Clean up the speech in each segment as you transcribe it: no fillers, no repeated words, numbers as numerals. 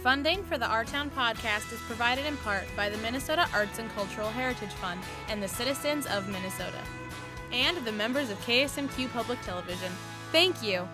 Funding for the Our Town podcast is provided in part by the Minnesota Arts and Cultural Heritage Fund and the citizens of Minnesota, and the members of KSMQ Public Television. Thank you.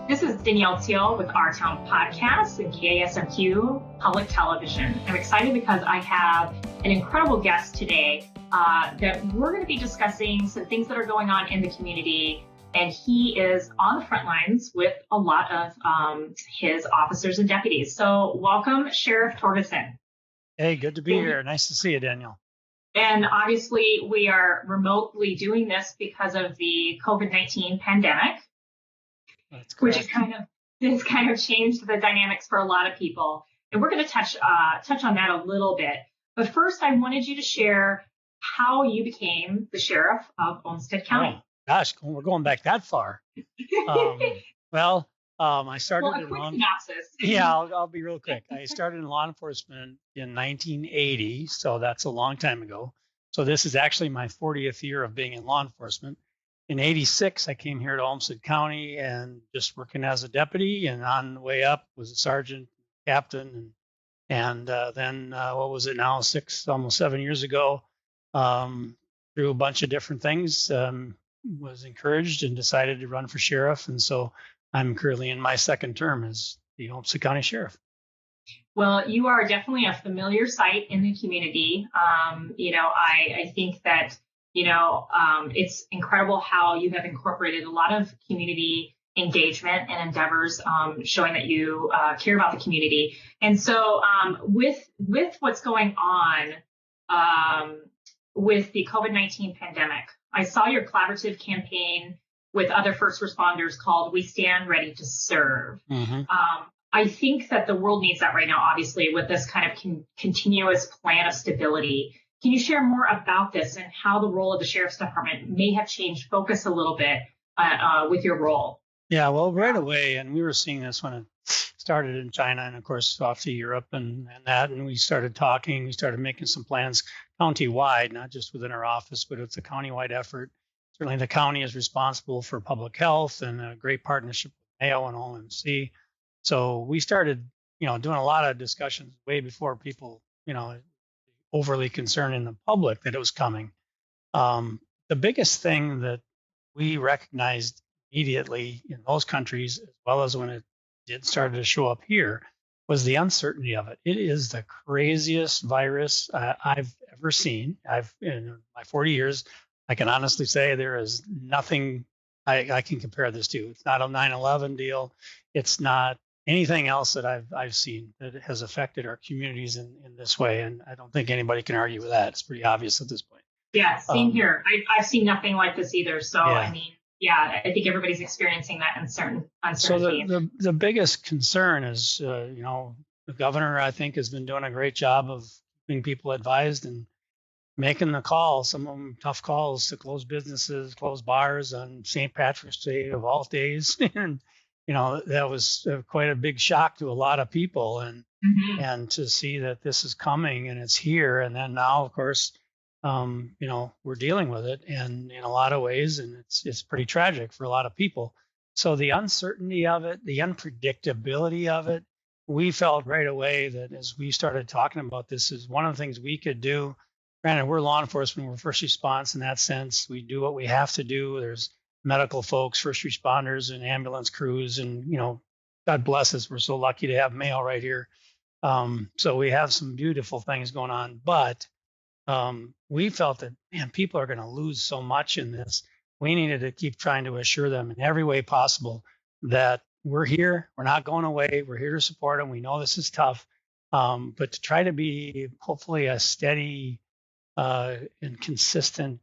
This is Danielle Teal with Our Town Podcast and KSMQ Public Television. I'm excited because I have an incredible guest today that we're going to be discussing some things that are going on in the community. And he is on the front lines with a lot of his officers and deputies. So welcome, Sheriff Torgerson. Hey, good to be here. Nice to see you, Danielle. And obviously, we are remotely doing this because of the COVID-19 pandemic. Which has kind of changed the dynamics for a lot of people. And we're going to touch on that a little bit. But first, I wanted you to share how you became the sheriff of Olmsted County. Oh, gosh, we're going back that far. I started a quick synopsis. Yeah, I'll be real quick. I started in law enforcement in 1980, so that's a long time ago. So this is actually my 40th year of being in law enforcement. In 86, I came here to Olmsted County and just working as a deputy, and on the way up was a sergeant, captain, and then what was it now, almost 7 years ago, through a bunch of different things, was encouraged and decided to run for sheriff. And so I'm currently in my second term as the Olmsted County Sheriff. Well, you are definitely a familiar sight in the community. I think that it's incredible how you have incorporated a lot of community engagement and endeavors, showing that you care about the community. And so with what's going on with the COVID-19 pandemic, I saw your collaborative campaign with other first responders called We Stand Ready to Serve. Mm-hmm. I think that the world needs that right now, obviously, with this kind of continuous plan of stability. Can you share more about this and how the role of the Sheriff's Department may have changed focus a little bit with your role? Yeah, well, right away, and we were seeing this when it started in China and, of course, off to Europe and we started talking. We started making some plans county-wide, not just within our office, but it's a county-wide effort. Certainly the county is responsible for public health and a great partnership with Mayo and OMC. So we started, doing a lot of discussions way before people, overly concerned in the public that it was coming. The biggest thing that we recognized immediately in those countries, as well as when it did start to show up here, was the uncertainty of it. It is the craziest virus I've ever seen. In my 40 years, I can honestly say there is nothing I can compare this to. It's not a 9/11 deal. It's not anything else that I've seen that has affected our communities in this way. And I don't think anybody can argue with that. It's pretty obvious at this point. Yeah, same here. I've seen nothing like this either. So, yeah. I think everybody's experiencing that uncertainty. So the biggest concern is, the governor, I think, has been doing a great job of keeping people advised and making the call, some of them tough calls, to close businesses, close bars on St. Patrick's Day of all days. And that was quite a big shock to a lot of people, and to see that this is coming and it's here. And then now, of course, we're dealing with it, and in a lot of ways, and it's pretty tragic for a lot of people. So the uncertainty of it, the unpredictability of it, we felt right away that as we started talking about this, is one of the things we could do. Granted, we're law enforcement, we're first response in that sense. We do what we have to do. There's medical folks, first responders, and ambulance crews, and God bless us, we're so lucky to have Mayo right here. So we have some beautiful things going on, but we felt that, man, people are going to lose so much in this. We needed to keep trying to assure them in every way possible that we're here, we're not going away, we're here to support them. We know this is tough, but to try to be hopefully a steady and consistent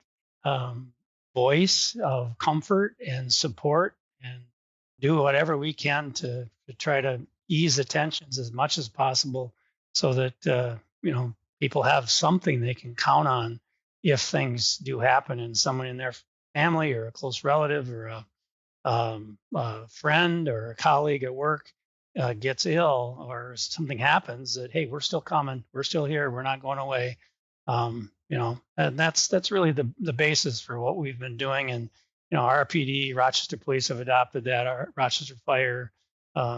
voice of comfort and support, and do whatever we can to try to ease the tensions as much as possible, so that people have something they can count on if things do happen and someone in their family or a close relative or a friend or a colleague at work gets ill or something happens, that, hey, we're still coming, we're still here, we're not going away. And that's really the basis for what we've been doing. And RPD, Rochester Police have adopted that. Our Rochester Fire,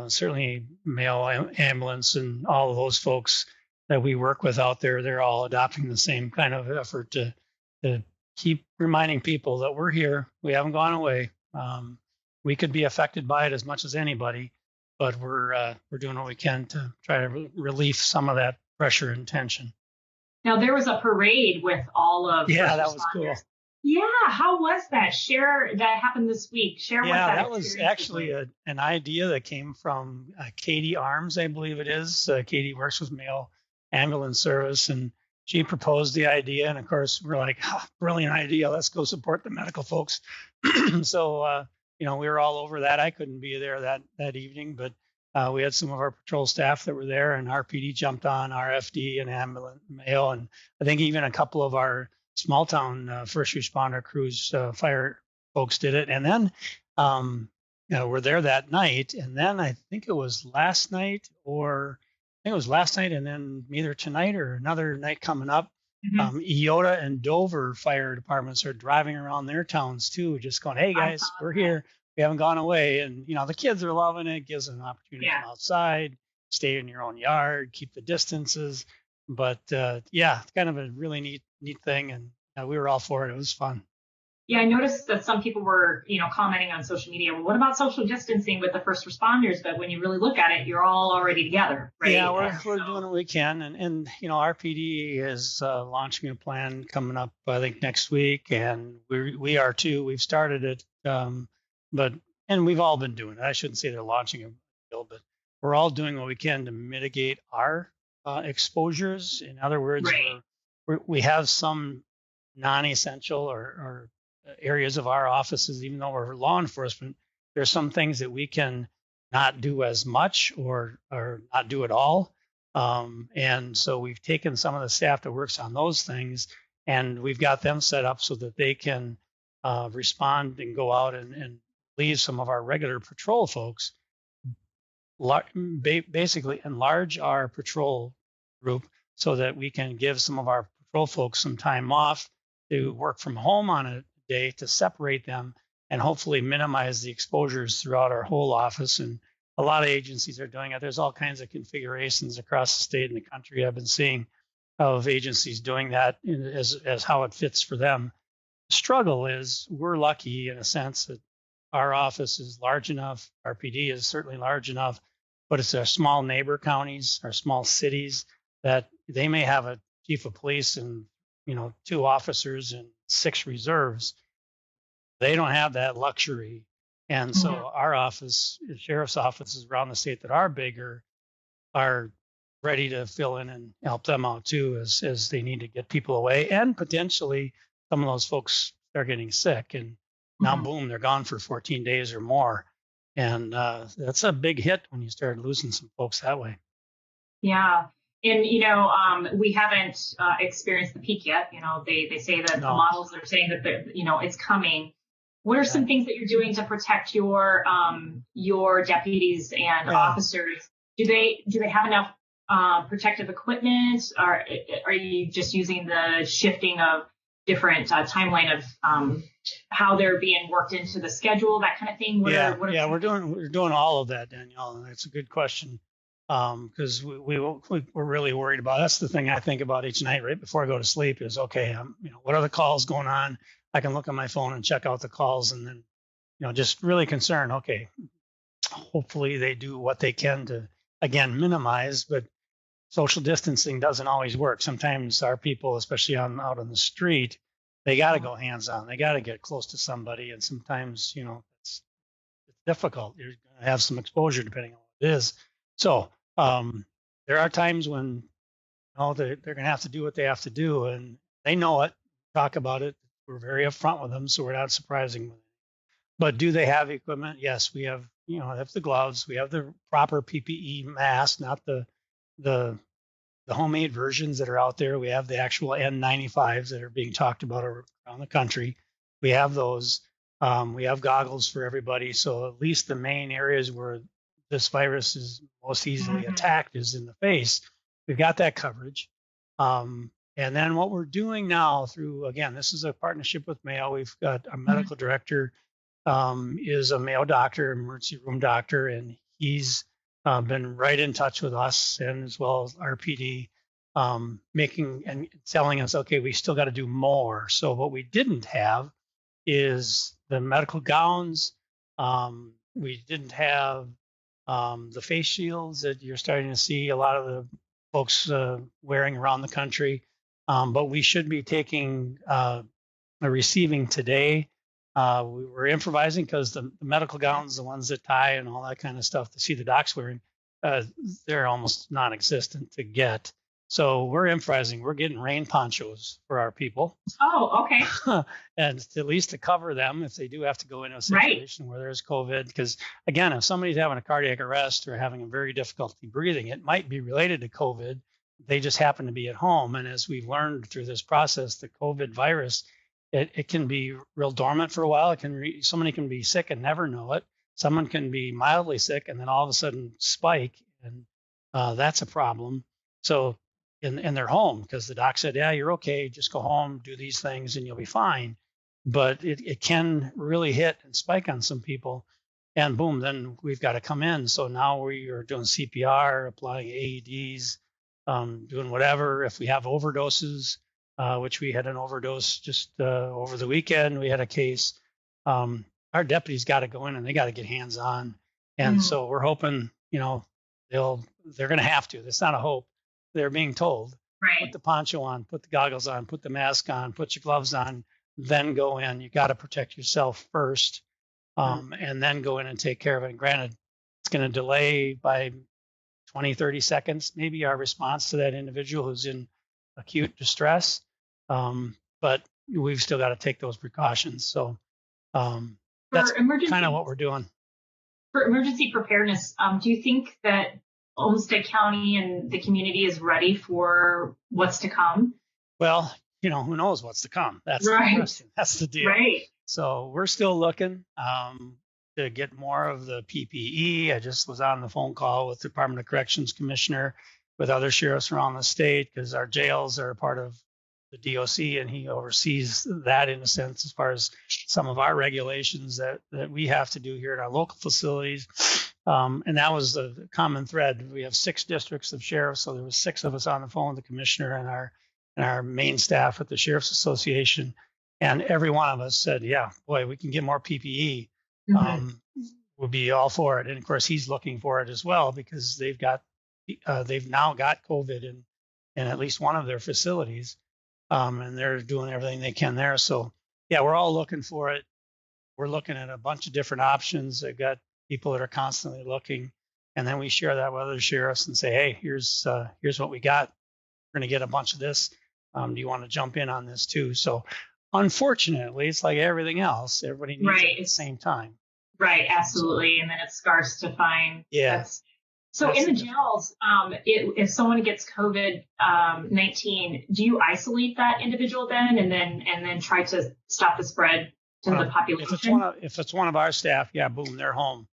certainly Mayo Ambulance, and all of those folks that we work with out there, they're all adopting the same kind of effort to keep reminding people that we're here, we haven't gone away. We could be affected by it as much as anybody, but we're doing what we can to try to relieve some of that pressure and tension. Now, there was a parade with all of that was cool. Yeah, how was that? Share that happened this week. Share what that was actually an idea that came from Katie Arms, I believe it is. Katie works with Mayo Ambulance Service, and she proposed the idea. And of course, we're like, brilliant idea. Let's go support the medical folks. So, we were all over that. I couldn't be there that evening, but we had some of our patrol staff that were there, and RPD jumped on, RFD and ambulance Mayo, and I think even a couple of our small town first responder crews, fire folks did it. And then we're there that night, and then I think it was last night, and then either tonight or another night coming up. Iota and Dover fire departments are driving around their towns too, just going, hey guys, we're here. We haven't gone away. And, the kids are loving it. It gives them an opportunity to come outside, stay in your own yard, keep the distances. But it's kind of a really neat thing. And we were all for it. It was fun. Yeah, I noticed that some people were, commenting on social media. Well, what about social distancing with the first responders? But when you really look at it, you're all already together, right? Yeah, we're doing what we can. And RPD is launching a plan coming up, I think, next week. And we are too. We've started it. And we've all been doing it. I shouldn't say they're launching a bill, but we're all doing what we can to mitigate our exposures. In other words, we have some non-essential or areas of our offices, even though we're law enforcement, there's some things that we can not do as much or not do at all. And so we've taken some of the staff that works on those things, and we've got them set up so that they can respond and go out and leave some of our regular patrol folks, basically enlarge our patrol group so that we can give some of our patrol folks some time off to work from home on a day to separate them and hopefully minimize the exposures throughout our whole office. And a lot of agencies are doing it. There's all kinds of configurations across the state and the country I've been seeing of agencies doing that as how it fits for them. The struggle is we're lucky in a sense that our office is large enough. RPD is certainly large enough, but it's our small neighbor counties, our small cities, that they may have a chief of police and 2 officers and 6 reserves. They don't have that luxury. And so our office, sheriff's offices around the state that are bigger, are ready to fill in and help them out too, as they need to get people away. And potentially some of those folks start getting sick, and now boom, they're gone for 14 days or more. And that's a big hit when you start losing some folks that way. Yeah. And, we haven't experienced the peak yet. They say that the models are saying that, it's coming. What are some things that you're doing to protect your deputies and officers? Do they have enough protective equipment? Or are you just using the shifting of different timeline of how they're being worked into the schedule, that kind of thing? We're doing all of that, Danielle. That's a good question. Because we're really worried about. That's the thing I think about each night right before I go to sleep is, okay, what are the calls going on? I can look on my phone and check out the calls, and then, just really concerned. Okay, hopefully they do what they can to, again, minimize, but social distancing doesn't always work. Sometimes our people, especially out on the street, they got to go hands on. They got to get close to somebody, and sometimes, it's difficult. You're going to have some exposure depending on what it is. So there are times when they're going to have to do what they have to do, and they know it. Talk about it. We're very upfront with them, so we're not surprising them. But do they have equipment? Yes, we have. Have the gloves. We have the proper PPE mask, not the the homemade versions that are out there. We have the actual N95s that are being talked about around the country. We have those. We have goggles for everybody. So at least the main areas where this virus is most easily attacked is in the face. We've got that coverage. And then what we're doing now through, again, this is a partnership with Mayo. We've got our medical director is a Mayo doctor, emergency room doctor, and he's been right in touch with us and as well as RPD, making and telling us, okay, we still got to do more. So what we didn't have is the medical gowns. We didn't have the face shields that you're starting to see a lot of the folks wearing around the country. But we should be taking receiving today. We were improvising because the medical gowns, the ones that tie and all that kind of stuff to see the docs wearing, they're almost non-existent to get. So we're improvising. We're getting rain ponchos for our people. Oh, okay. And at least to cover them if they do have to go into a situation where there's COVID. Because again, if somebody's having a cardiac arrest or having a very difficulty breathing, it might be related to COVID. They just happen to be at home. And as we've learned through this process, the COVID virus, it can be real dormant for a while. Somebody can be sick and never know it. Someone can be mildly sick and then all of a sudden spike. And that's a problem. So in their home, because the doc said, yeah, you're okay. Just go home, do these things, and you'll be fine. But it can really hit and spike on some people. And boom, then we've got to come in. So now we are doing CPR, applying AEDs, doing whatever. If we have overdoses, which we had an overdose just over the weekend, we had a case. Our deputies got to go in and they got to get hands on. And so we're hoping, they're going to have to. That's not a hope. They're being told, put the poncho on, put the goggles on, put the mask on, put your gloves on, then go in. You got to protect yourself first, and then go in and take care of it. And granted, it's going to delay by 20, 30 seconds, maybe our response to that individual who's in acute distress. But we've still got to take those precautions. So that's kind of what we're doing. For emergency preparedness, do you think that Olmsted County and the community is ready for what's to come? Well, who knows what's to come? That's the question. That's the deal. Right. So we're still looking to get more of the PPE. I just was on the phone call with the Department of Corrections Commissioner, with other sheriffs around the state, because our jails are a part of the DOC, and he oversees that in a sense as far as some of our regulations that we have to do here at our local facilities. And that was the common thread. We have 6 districts of sheriffs, so there was 6 of us on the phone with the commissioner and our main staff at the Sheriff's Association, and every one of us said, "Yeah, boy, we can get more PPE. We'll be all for it." And of course, he's looking for it as well because they've now got COVID in at least one of their facilities, and they're doing everything they can there. So yeah, we're all looking for it. We're looking at a bunch of different options. They've got people that are constantly looking, and then we share that with other sheriffs and say, "Hey, here's what we got. We're going to get a bunch of this. Do you want to jump in on this too?" So unfortunately, it's like everything else. Everybody needs it at the same time. Right, absolutely. And then it's scarce to find. Yeah. So in the jails, if someone gets COVID-19, do you isolate that individual then, and then try to stop the spread to the population? If it's one of our staff, yeah, boom, they're home.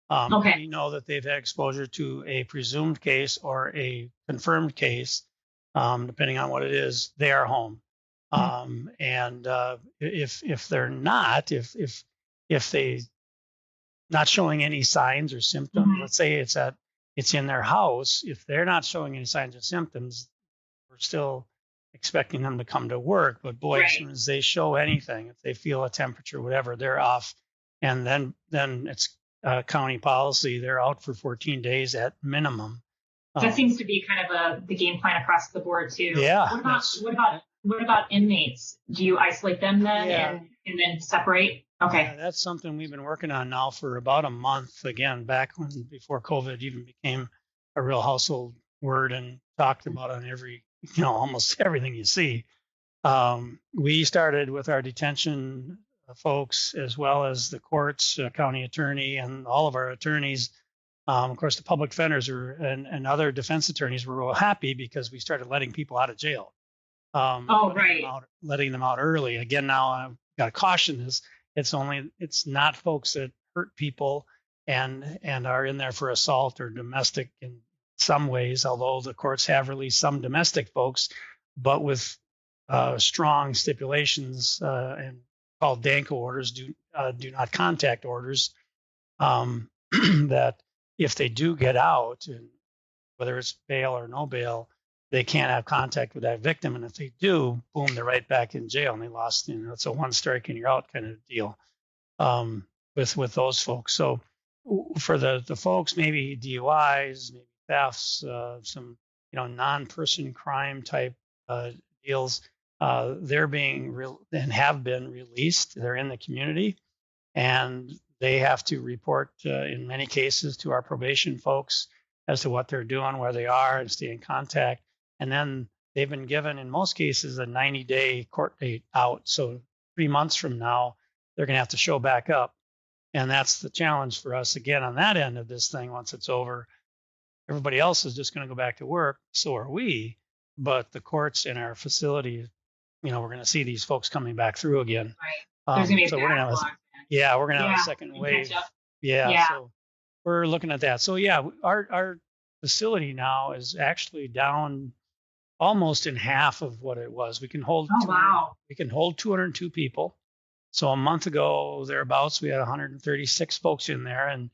We know that they've had exposure to a presumed case or a confirmed case, depending on what it is. They are home. And if they're not, if they not showing any signs or symptoms, let's say it's in their house, if they're not showing any signs or symptoms, we're still expecting them to come to work. But boy, as soon as they show anything, if they feel a temperature, whatever, they're off. And then it's county policy. They're out for 14 days at minimum. That seems to be kind of the game plan across the board too. Yeah. What about inmates? Do you isolate them then and then separate? Okay. Yeah, that's something we've been working on now for about a month. Again, before COVID even became a real household word and talked about on every, almost everything you see. We started with our detention folks as well as the courts, county attorney, and all of our attorneys Of course, the public defenders and other defense attorneys were real happy because we started letting people out of jail. Oh, right. Letting them out early. Again, now I've got to caution this. It's not folks that hurt people and are in there for assault or domestic in some ways, although the courts have released some domestic folks, but with strong stipulations and called DANCO orders, do not contact orders, that if they do get out, and whether it's bail or no bail, they can't have contact with that victim. And if they do, boom, they're right back in jail and they lost, it's a one strike and you're out kind of deal with those folks. So for the folks, maybe DUIs, maybe thefts, some, non-person crime type deals, they're being and have been released. They're in the community and they have to report in many cases to our probation folks as to what they're doing, where they are, and stay in contact. And then they've been given, in most cases, a 90-day court date out. So 3 months from now, they're going to have to show back up. And that's the challenge for us, again, on that end of this thing. Once it's over, everybody else is just going to go back to work. So are we. But the courts in our facility, we're going to see these folks coming back through again. Right. There's going to be a so we're going to have a second wave. Yeah. So we're looking at that. So yeah, our facility now is actually down almost in half of what it was. We can hold we can hold 202 people. So a month ago, thereabouts, we had 136 folks in there. And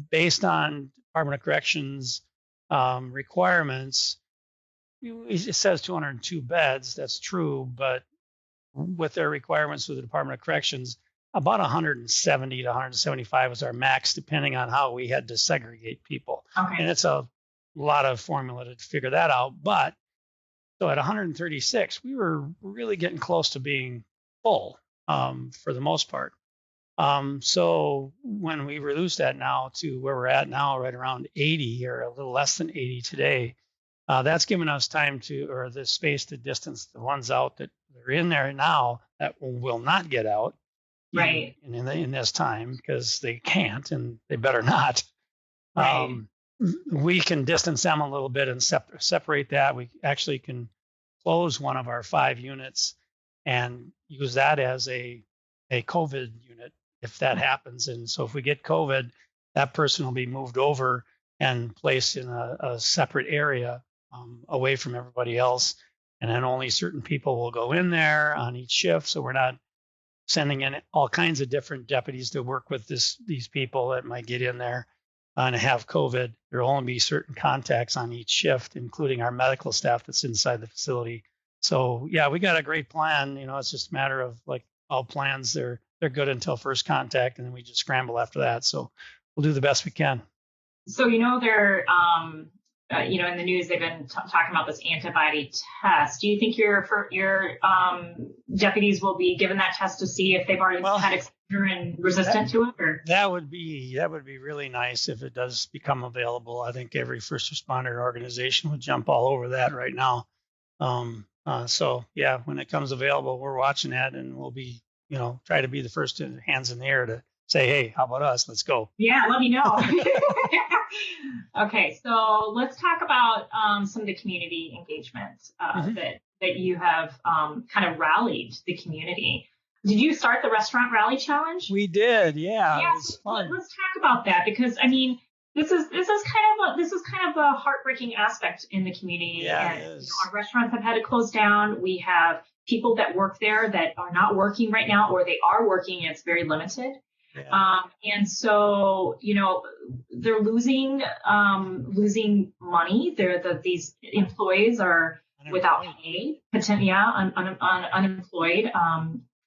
based on Department of Corrections requirements, it says 202 beds. That's true. But with their requirements with the Department of Corrections, about 170 to 175 was our max, depending on how we had to segregate people. Okay. And it's a lot of formula to figure that out. But so at 136, we were really getting close to being full for the most part. So when we reduced that now to where we're at now, right around 80 or a little less than 80 today, that's given us time or the space to distance the ones out that are in there now that will not get out. Right. In this time, because they can't and they better not. Right. We can distance them a little bit and separate that. We actually can close one of our 5 units and use that as a COVID unit if that happens. And so if we get COVID, that person will be moved over and placed in a separate area away from everybody else. And then only certain people will go in there on each shift. So we're not sending in all kinds of different deputies to work with these people that might get in there and have COVID. There will only be certain contacts on each shift, including our medical staff that's inside the facility. So yeah, we got a great plan. It's just a matter of like all plans. They're good until first contact, and then we just scramble after that. So we'll do the best we can. So they're in the news they've been talking about this antibody test. Do you think your deputies will be given that test to see if they've already had exposure and resistant to it? Or? That would be really nice if it does become available. I think every first responder organization would jump all over that right now. So yeah, when it comes available, we're watching that, and we'll be try to be the first hands in the air to say, hey, how about us? Let's go. Yeah, let me know. Okay, so let's talk about some of the community engagements that you have kind of rallied the community. Did you start the Restaurant Rally Challenge? We did, yeah. It was fun. Let's talk about that, because this is kind of a heartbreaking aspect in the community. Yeah, it is. Our restaurants have had to close down. We have people that work there that are not working right now, or they are working and it's very limited. Yeah. And so, they're losing money. These employees are without pay, unemployed,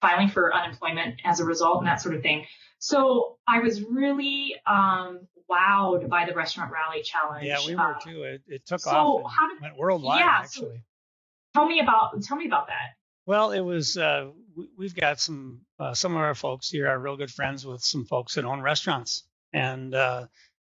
filing for unemployment as a result, and that sort of thing. So I was really wowed by the Restaurant Rally Challenge. Yeah, we were too. It took off and went worldwide, actually. So tell me about that. Well, it was, we've got some of our folks here are real good friends with some folks that own restaurants. And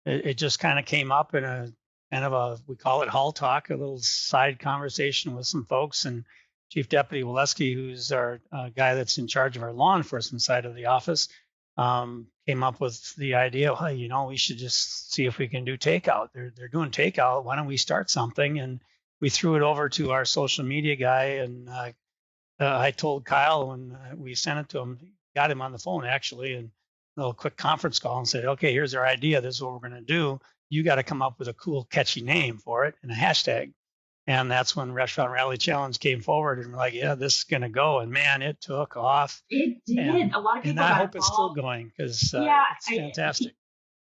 it just kind of came up in a kind of we call it hall talk, a little side conversation with some folks. And Chief Deputy Waleski, who's our guy that's in charge of our law enforcement side of the office, came up with the idea, hey, we should just see if we can do takeout. They're doing takeout. Why don't we start something? And we threw it over to our social media guy, and I told Kyle when we sent it to him, got him on the phone actually, and a little quick conference call and said, okay, here's our idea. This is what we're going to do. You got to come up with a cool, catchy name for it and a hashtag. And that's when Restaurant Rally Challenge came forward, and we're like, yeah, this is going to go. And man, it took off. It did. And, a lot of people. And I hope it's still going because it's fantastic.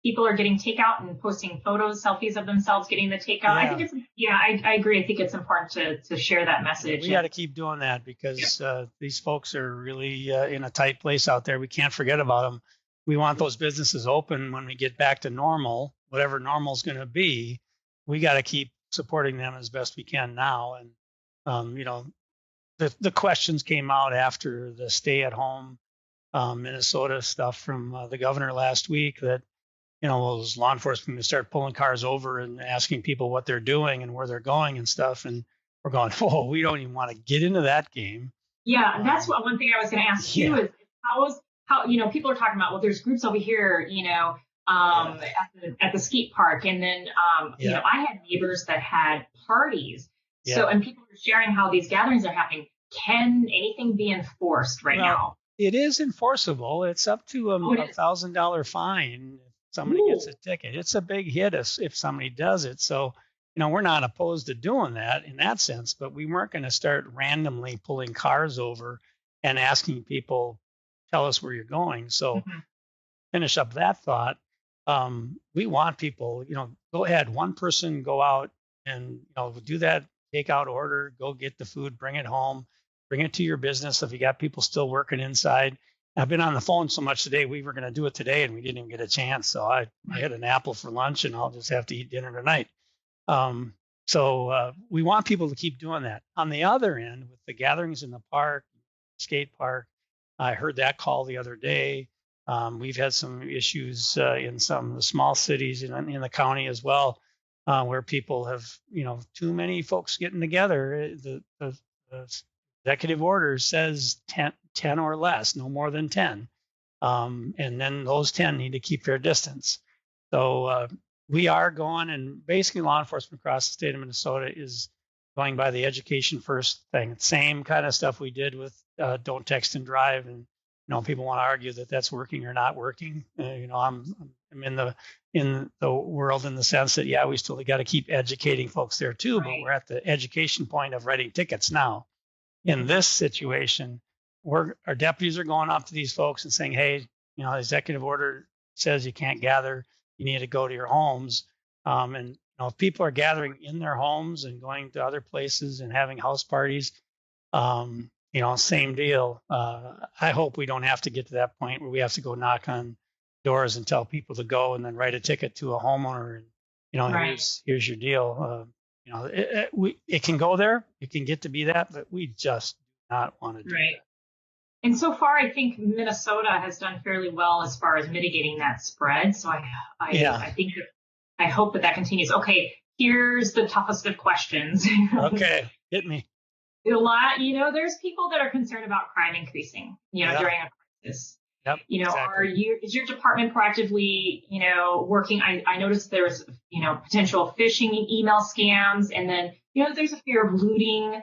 People are getting takeout and posting photos, selfies of themselves getting the takeout. Yeah. I think I agree. I think it's important to share that message. We got to keep doing that because these folks are really in a tight place out there. We can't forget about them. We want those businesses open when we get back to normal, whatever normal is going to be. We got to keep supporting them as best we can now. And, the questions came out after the stay at home Minnesota stuff from the governor last week that, was law enforcement going to start pulling cars over and asking people what they're doing and where they're going and stuff. And we're going, whoa, we don't even want to get into that game. Yeah, that's one thing I was going to ask you is how people are talking about, well, there's groups over here, at the skate park. And then, I had neighbors that had parties. Yeah. So, and people are sharing how these gatherings are happening. Can anything be enforced now? It is enforceable. It's up to a $1,000 fine if somebody gets a ticket. It's a big hit if somebody does it. So, we're not opposed to doing that in that sense, but we weren't going to start randomly pulling cars over and asking people, tell us where you're going. So finish up that thought. We want people, go ahead, one person go out and, do that takeout order, go get the food, bring it home, bring it to your business. If you got people still working inside, I've been on the phone so much today. We were going to do it today and we didn't even get a chance. So I had an apple for lunch and I'll just have to eat dinner tonight. So we want people to keep doing that. On the other end, with the gatherings in the park, skate park, I heard that call the other day. We've had some issues in some of the small cities in the county as well, where people have, too many folks getting together. The executive order says 10 or less, no more than 10. And then those 10 need to keep their distance. So we are going, and basically law enforcement across the state of Minnesota is going by the education first thing. Same kind of stuff we did with don't text and drive. And people want to argue that that's working or not working. I'm in the world in the sense that we still got to keep educating folks there too. But we're at the education point of writing tickets now. In this situation, our deputies are going up to these folks and saying, hey, the executive order says you can't gather. You need to go to your homes. And if people are gathering in their homes and going to other places and having house parties, same deal. I hope we don't have to get to that point where we have to go knock on doors and tell people to go and then write a ticket to a homeowner and, here's your deal. It can go there. It can get to be that, but we just do not want to do that. And so far, I think Minnesota has done fairly well as far as mitigating that spread. So I think I hope that continues. Okay, here's the toughest of questions. Okay, hit me. A lot, there's people that are concerned about crime increasing, during a crisis. Yep, exactly. Is your department proactively, working? I noticed there's, potential phishing email scams, and then, there's a fear of looting,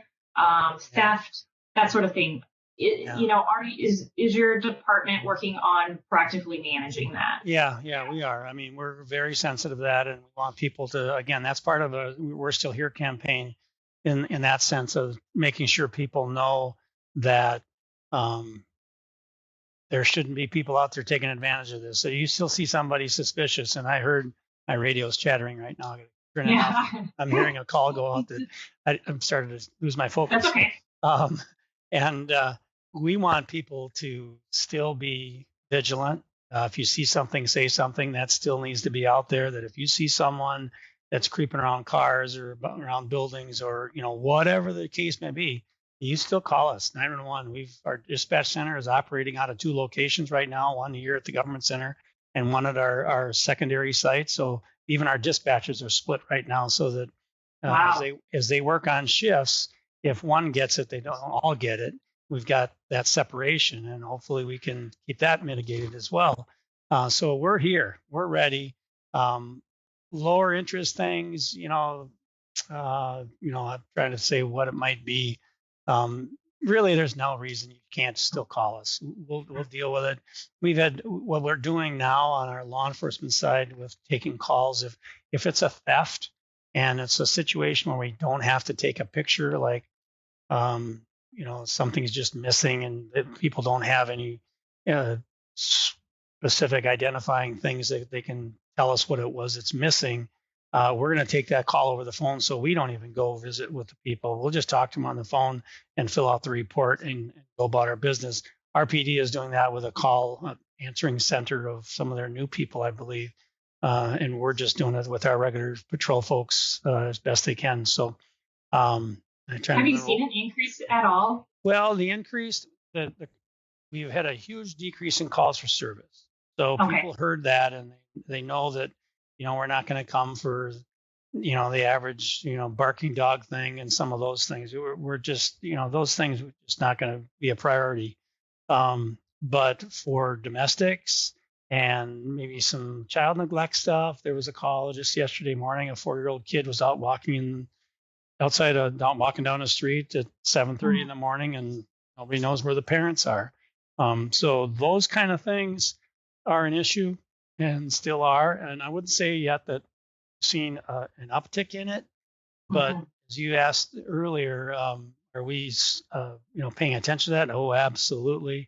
theft, that sort of thing. Is your department working on proactively managing that? Yeah, we are. I mean, we're very sensitive to that, and we want people to, again, that's part of a We're Still Here campaign in that sense of making sure people know that there shouldn't be people out there taking advantage of this. So you still see somebody suspicious, and I heard my radio's chattering right now. I'm hearing a call go out that I'm starting to lose my focus. That's okay. And we want people to still be vigilant. If you see something, say something. That still needs to be out there. That if you see someone that's creeping around cars or around buildings or, whatever the case may be, you still call us, 911. Our dispatch center is operating out of 2 locations right now, one here at the government center and one at our secondary site. So even our dispatchers are split right now so that as they work on shifts, if one gets it, they don't all get it. we've got that separation, and hopefully we can keep that mitigated as well. So we're here, we're ready. Lower interest things, I'm trying to say what it might be. Really, there's no reason you can't still call us. We'll deal with it. We've had what we're doing now on our law enforcement side with taking calls. If it's a theft and it's a situation where we don't have to take a picture, like something's just missing and people don't have any specific identifying things that they can tell us what it was that's missing. We're going to take that call over the phone, so we don't even go visit with the people. We'll just talk to them on the phone and fill out the report and go about our business. RPD is doing that with a call answering center of some of their new people, I believe, and we're just doing it with our regular patrol folks as best they can. So, have you seen an increase at all? Well, the increase we've had a huge decrease in calls for service. So people heard that and they know that. We're not going to come for, the average, barking dog thing and some of those things. We're just, those things are just not going to be a priority. But for domestics and maybe some child neglect stuff, there was a call just yesterday morning. A 4-year-old kid was out walking walking down the street at 7:30 in the morning, and nobody knows where the parents are. So those kind of things are an issue. And still are. And I wouldn't say yet that we've seen an uptick in it. But as you asked earlier, are we, paying attention to that? Oh, absolutely.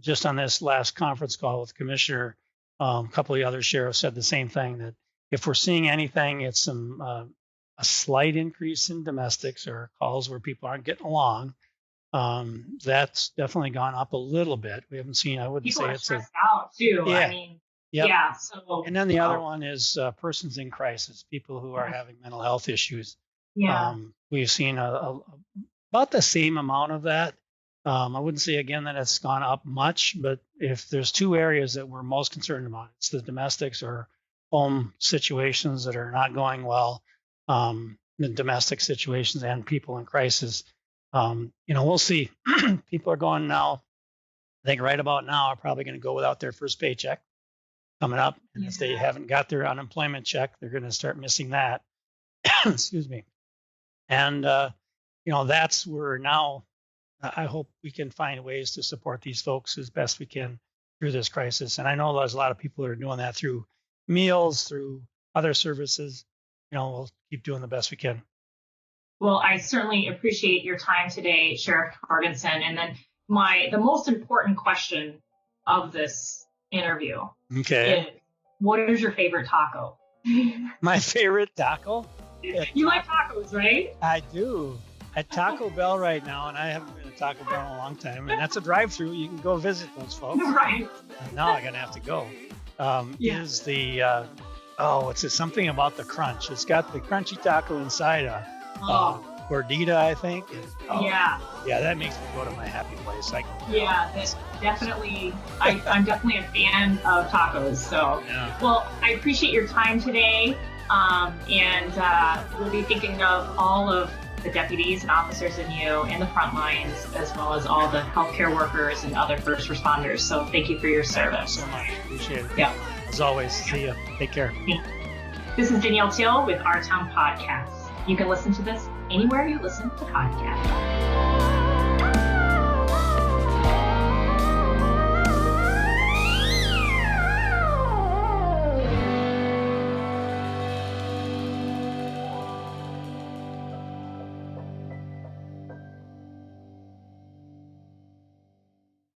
Just on this last conference call with the commissioner, a couple of other sheriffs said the same thing, that if we're seeing anything, it's a slight increase in domestics or calls where people aren't getting along. That's definitely gone up a little bit. We haven't seen, I wouldn't people say are it's stressed out too. Yeah. I mean, Yep. yeah. So, and then the other one is persons in crisis, people who are having mental health issues. Yeah. We've seen about the same amount of that. I wouldn't say again that it's gone up much, but if there's two areas that we're most concerned about, it's the domestics or home situations that are not going well, the domestic situations and people in crisis. We'll see. People are going now, I think right about now, are probably going to go without their first paycheck coming up. And if they haven't got their unemployment check, they're going to start missing that. Excuse me. And, that's where now I hope we can find ways to support these folks as best we can through this crisis. And I know there's a lot of people that are doing that through meals, through other services. We'll keep doing the best we can. Well, I certainly appreciate your time today, Sheriff Torgerson. And then the most important question of this interview. Okay. What is your favorite taco? My favorite taco? You like tacos, right? I do. At Taco Bell right now, and I haven't been to Taco Bell in a long time, and that's a drive-through. You can go visit those folks. Right. Now I'm going to have to go. Is the, it's something about the crunch. It's got the crunchy taco inside gordita, I think. And, yeah, that makes me go to my happy place. That's definitely. I'm definitely a fan of tacos. So, Well, I appreciate your time today, and we'll be thinking of all of the deputies and officers in you in the front lines, as well as all the healthcare workers and other first responders. So, thank you for your service. Thank you so much. Appreciate it. Yeah. As always, see you. Take care. This is Danielle Teal with Our Town Podcast. You can listen to this anywhere you listen to podcasts.